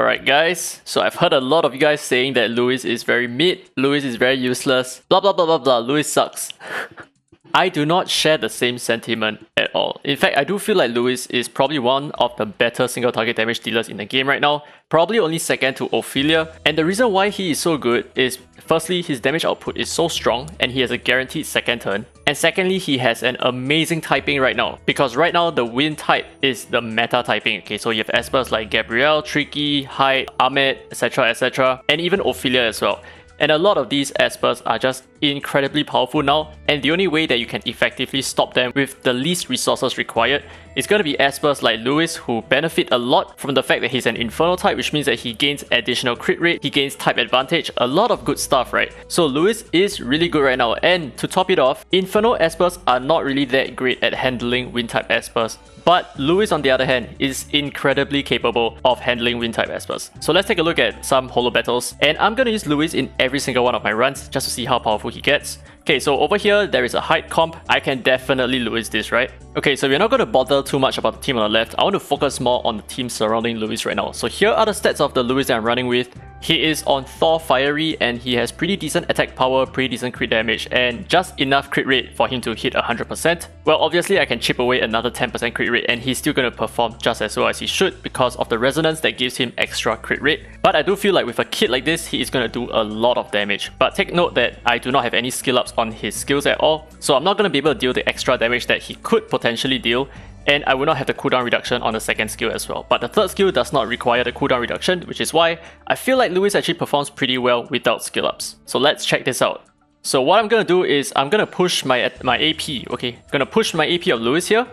Alright guys, so I've heard a lot of you guys saying that Lewis is very mid, Lewis is very useless, blah blah blah blah blah, Lewis sucks. I do not share the same sentiment at all. In fact, I do feel like Lewis is probably one of the better single target damage dealers in the game right now, probably only second to Ophelia. And the reason why he is so good is, firstly, his damage output is so strong and he has a guaranteed second turn. And secondly, he has an amazing typing right now, because right now the wind type is the meta typing. Okay, so you have Espers like Gabrielle, Tricky, Hyde, Ahmed, etc, and even Ophelia as well. And a lot of these Espers are just incredibly powerful now, and the only way that you can effectively stop them with the least resources required is going to be Espers like Lewis, who benefit a lot from the fact that he's an Infernal type, which means that he gains additional crit rate, he gains type advantage, a lot of good stuff, right? So Lewis is really good right now, and to top it off, Infernal Espers are not really that great at handling wind type Espers. But Lewis, on the other hand, is incredibly capable of handling wind-type Espers. So let's take a look at some Holobattles, and I'm going to use Lewis in every single one of my runs just to see how powerful he gets. Okay, so over here, there is a Hyde comp. I can definitely Lewis this, right? Okay, so we're not going to bother too much about the team on the left. I want to focus more on the team surrounding Lewis right now. So here are the stats of the Lewis that I'm running with. He is on Thor Fiery and he has pretty decent attack power, pretty decent crit damage, and just enough crit rate for him to hit 100%. Well, obviously I can chip away another 10% crit rate and he's still going to perform just as well as he should because of the resonance that gives him extra crit rate. But I do feel like with a kit like this, he is going to do a lot of damage. But take note that I do not have any skill ups on his skills at all, so I'm not going to be able to deal the extra damage that he could potentially deal. And I will not have the cooldown reduction on the second skill as well. But the third skill does not require the cooldown reduction, which is why I feel like Lewis actually performs pretty well without skill ups. So let's check this out. So what I'm going to do is I'm going to push my AP, okay? I'm going to push my AP of Lewis here.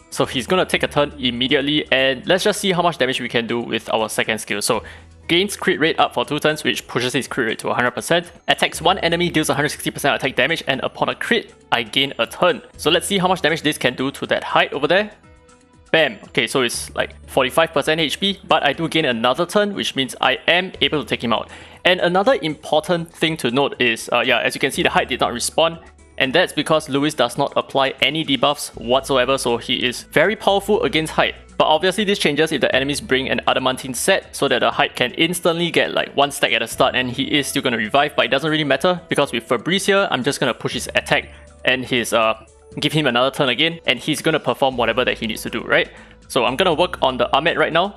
So he's going to take a turn immediately, and let's just see how much damage we can do with our second skill. So gains crit rate up for 2 turns, which pushes his crit rate to 100%. Attacks one enemy, deals 160% attack damage, and upon a crit, I gain a turn. So let's see how much damage this can do to that Hyde over there. Bam! Okay, so it's like 45% HP, but I do gain another turn, which means I am able to take him out. And another important thing to note is, as you can see, the Hyde did not respawn. And that's because Lewis does not apply any debuffs whatsoever, so he is very powerful against Hyde. But obviously this changes if the enemies bring an Adamantine set, so that the Hyde can instantly get like 1 stack at the start and he is still going to revive, but it doesn't really matter because with Fabrice here, I'm just going to push his attack and his give him another turn again, and he's going to perform whatever that he needs to do, right? So I'm going to work on the Ahmed right now.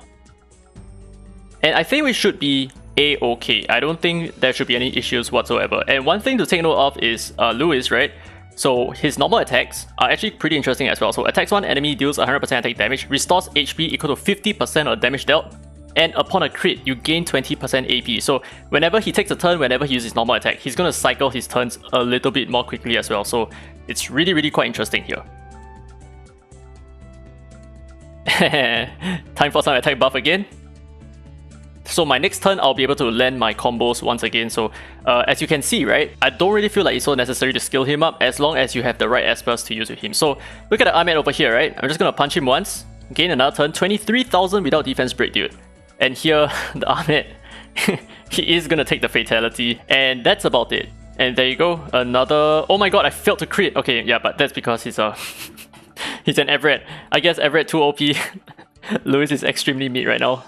And I think we should be A-okay. I don't think there should be any issues whatsoever. And one thing to take note of is Lewis, right? So his normal attacks are actually pretty interesting as well. So attacks one enemy, deals 100% attack damage, restores HP equal to 50% of damage dealt, and upon a crit, you gain 20% AP. So whenever he takes a turn, whenever he uses normal attack, he's going to cycle his turns a little bit more quickly as well. So it's really quite interesting here. Time for some attack buff again. So my next turn, I'll be able to land my combos once again. So as you can see, right, I don't really feel like it's so necessary to skill him up as long as you have the right Espers to use with him. So look at the Ahmed over here, right? I'm just going to punch him once, gain another turn, 23,000 without defense break, dude. And here, the Ahmed, he is going to take the fatality, and that's about it. And there you go, another... Oh my god, I failed to crit. Okay, yeah, but that's because he's a... he's an Everett. I guess Everett 2 OP. Lewis is extremely mid right now.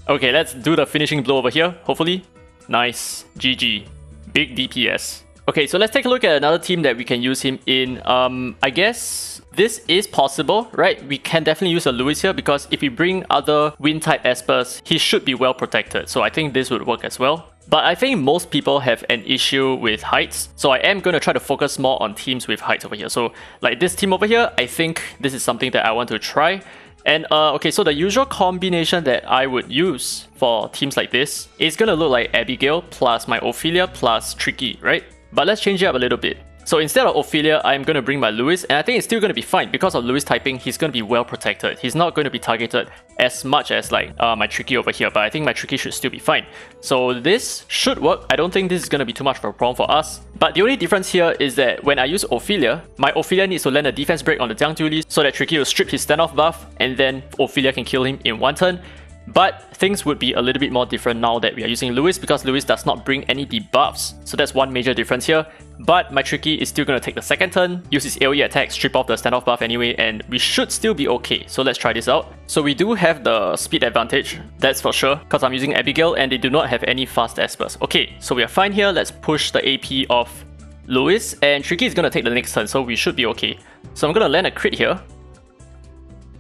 Okay, let's do the finishing blow over here, hopefully. Nice. GG. Big DPS. Okay, so let's take a look at another team that we can use him in. I guess this is possible, right? We can definitely use a Lewis here because if we bring other wind-type Espers, he should be well protected. So I think this would work as well. But I think most people have an issue with heights, so I am going to try to focus more on teams with heights over here. So like this team over here, I think this is something that I want to try. And okay, so the usual combination that I would use for teams like this is going to look like Abigail plus my Ophelia plus Tricky, right? But let's change it up a little bit. So instead of Ophelia, I'm going to bring my Lewis, and I think it's still going to be fine because of Lewis typing. He's going to be well protected. He's not going to be targeted as much as like my Tricky over here, but I think my Tricky should still be fine. So this should work. I don't think this is going to be too much of a problem for us. But the only difference here is that when I use Ophelia, my Ophelia needs to land a defense break on the Jiang Duili so that Tricky will strip his standoff buff, and then Ophelia can kill him in 1 turn. But things would be a little bit more different now that we are using Lewis, because Lewis does not bring any debuffs. So that's one major difference here. But my Tricky is still going to take the second turn, use his AoE attack, strip off the standoff buff anyway, and we should still be okay. So let's try this out. So we do have the speed advantage, that's for sure, because I'm using Abigail and they do not have any fast Espers. Okay, so we are fine here. Let's push the AP of Lewis, and Tricky is going to take the next turn, so we should be okay. So I'm going to land a crit here.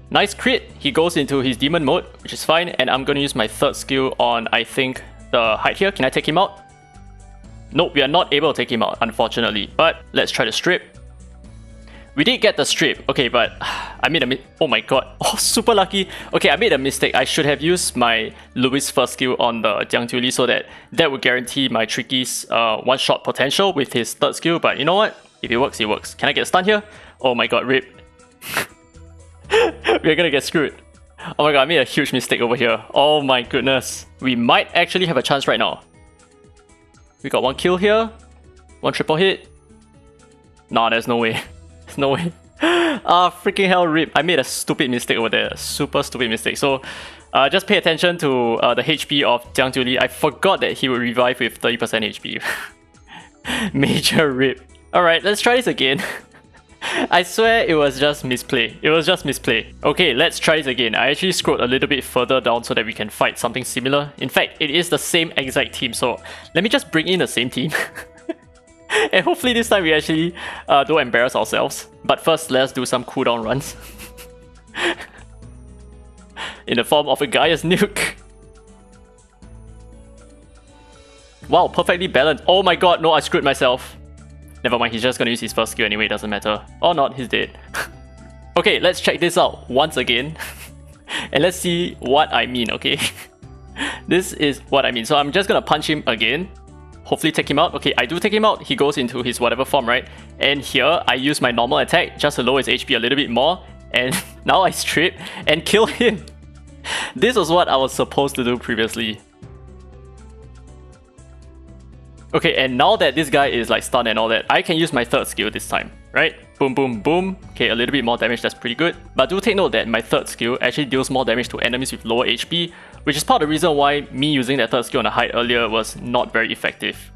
Nice crit. He goes into his demon mode, which is fine, and I'm going to use my third skill on, I think, the height here. Can I take him out? Nope, we are not able to take him out, unfortunately. But let's try the strip. We did get the strip. Okay, but I made a oh my god. Oh, super lucky. Okay, I made a mistake. I should have used my Lewis first skill on the Jiang Julie so that would guarantee my Tricky's one-shot potential with his third skill. But you know what? If it works, it works. Can I get a stun here? Oh my god, rip. We're gonna get screwed. Oh my god, I made a huge mistake over here. Oh my goodness. We might actually have a chance right now. We got one kill here. One triple hit. Nah, there's no way. There's no way. Ah, freaking hell, rip. I made a stupid mistake over there. Super stupid mistake. So, just pay attention to the HP of Jiang Julie. I forgot that he would revive with 30% HP. Major rip. Alright, let's try this again. I swear it was just misplay. It was just misplay. Okay, let's try this again. I actually scrolled a little bit further down so that we can fight something similar. In fact, it is the same exact team, so let me just bring in the same team. And hopefully this time we actually don't embarrass ourselves. But first, let's do some cooldown runs. In the form of a Gaia's Nuke. Wow, perfectly balanced. Oh my god, no, I screwed myself. Never mind, he's just gonna use his first skill anyway, doesn't matter. Or not, he's dead. Okay, let's check this out once again. And let's see what I mean, okay? This is what I mean. So I'm just gonna punch him again. Hopefully take him out. Okay, I do take him out. He goes into his whatever form, right? And here, I use my normal attack just to lower his HP a little bit more. And now I strip and kill him. This was what I was supposed to do previously. Okay, and now that this guy is like stunned and all that, I can use my third skill this time, right? Boom, boom, boom. Okay, a little bit more damage, that's pretty good. But do take note that my third skill actually deals more damage to enemies with lower HP, which is part of the reason why me using that third skill on the height earlier was not very effective.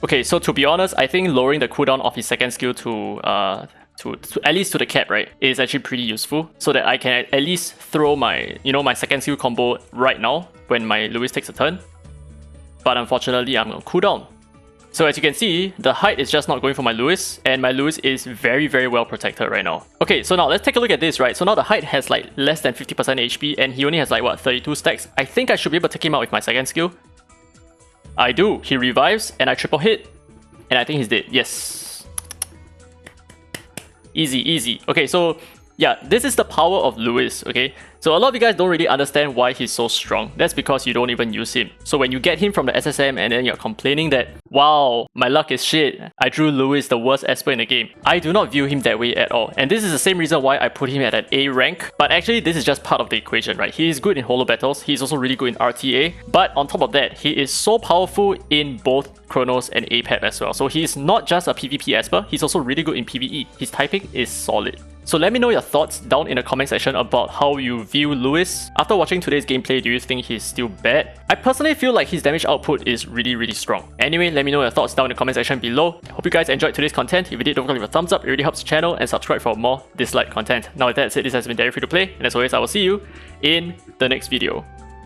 Okay, so to be honest, I think lowering the cooldown of his second skill to at least to the cap, right, is actually pretty useful, so that I can at least throw my, my second skill combo right now when my Lewis takes a turn. But unfortunately, I'm on cooldown. So as you can see, the height is just not going for my Lewis, and my Lewis is very, very well protected right now. Okay, so now let's take a look at this, right? So now the height has like less than 50% HP, and he only has like, what, 32 stacks? I think I should be able to take him out with my second skill. I do. He revives, and I triple hit, and I think he's dead. Yes. Easy, easy. Okay, so yeah, this is the power of Lewis, okay? So a lot of you guys don't really understand why he's so strong. That's because you don't even use him. So when you get him from the SSM and then you're complaining that, wow, my luck is shit, I drew Lewis, the worst Esper in the game, I do not view him that way at all. And this is the same reason why I put him at an A rank. But actually, this is just part of the equation, right? He is good in Holobattles, he's also really good in RTA. But on top of that, he is so powerful in both Chronos and APEP as well. So he's not just a PvP Esper, he's also really good in PvE. His typing is solid. So let me know your thoughts down in the comment section about how you view Lewis. After watching today's gameplay, do you think he's still bad? I personally feel like his damage output is really, really strong. Anyway, let me know your thoughts down in the comment section below. I hope you guys enjoyed today's content. If you did, don't forget to leave a thumbs up, it really helps the channel, and subscribe for more Dislyte content. Now with that said, this has been Derry Free to Play, and as always, I will see you in the next video.